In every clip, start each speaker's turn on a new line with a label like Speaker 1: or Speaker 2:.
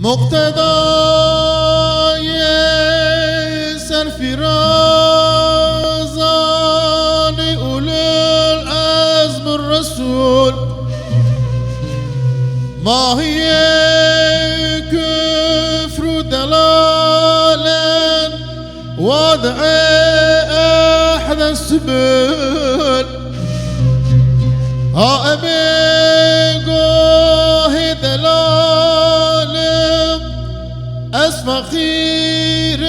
Speaker 1: مقتضای سرفرازان اولوالعزم الرسول ماهی كفر دلالا وضع أحد السبل أبيقوه دلال أسفخير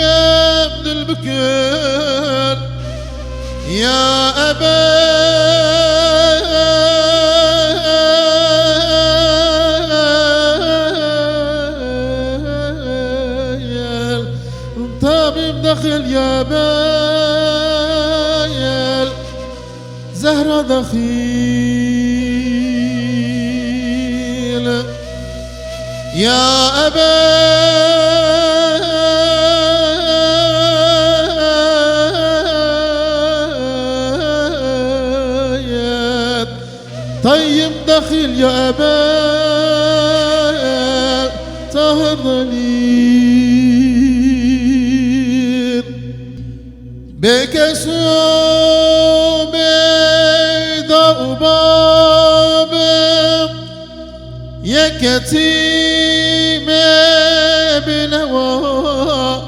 Speaker 1: ابن البكر يا أبا طبيب دخل يا بايل زهرة دخيل يا أبا طيب دخيل يا أبا طاهر ضليل بكسو بيضاء باب يا كتيم بنوا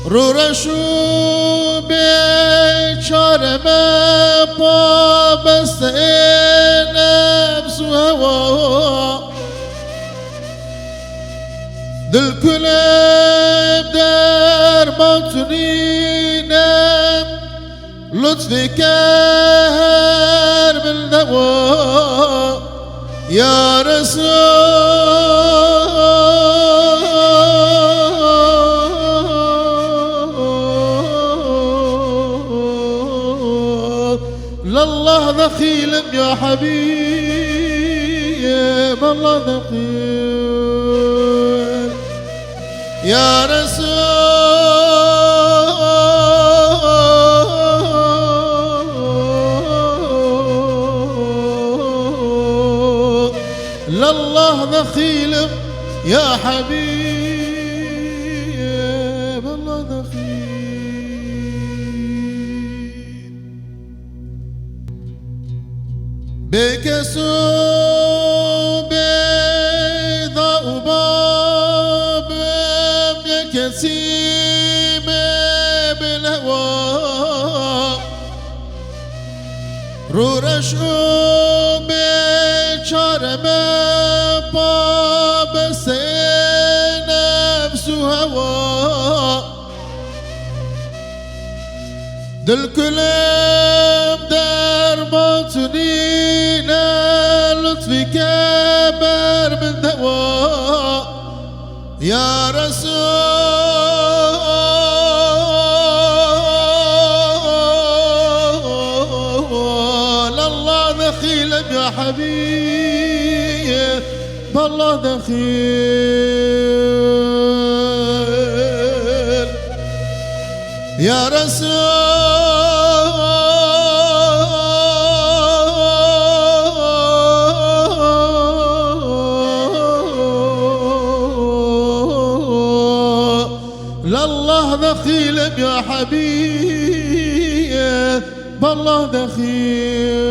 Speaker 1: رورشو بشار ما باب نفس هوا دل كلاب در باطنينا لطفك هر بالدواء يا رسول لله دخيل يا حبيب الله دخيل يا رسول لله دخيل يا حبيب الله دخيل بكسو بيضاء باب كسيم بالهواء رورشو بشار ما باب نفس هوا دل كلام در باطنينا لطفك بر من دواء يا رسول الله دخيل يا حبيب الله دخيل يا رسول لله دخيل يا حبيب الله دخيل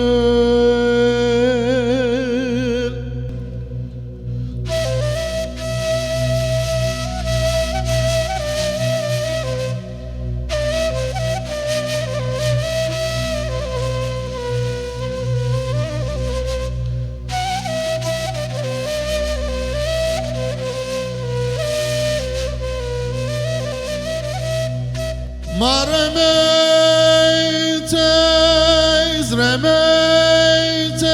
Speaker 1: ما رميت إذ رميت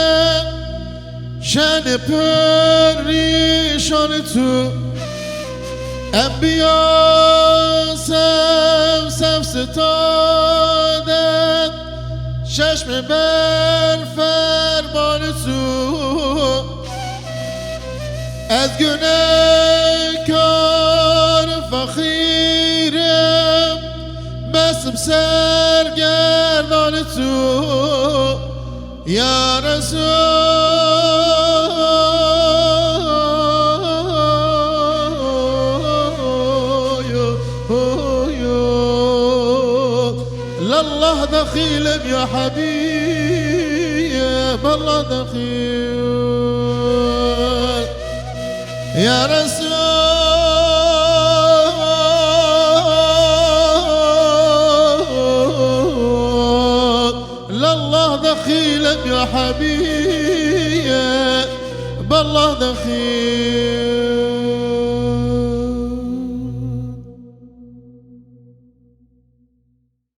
Speaker 1: شان پریشان تو انبیا سف ستادن چشم بر فرمان تو از گناه کار فقیرم بسم سرگردان تو یا رسول دخيل يا حبيب الله دخيل يا رسول الله دخيل يا حبيب الله دخيل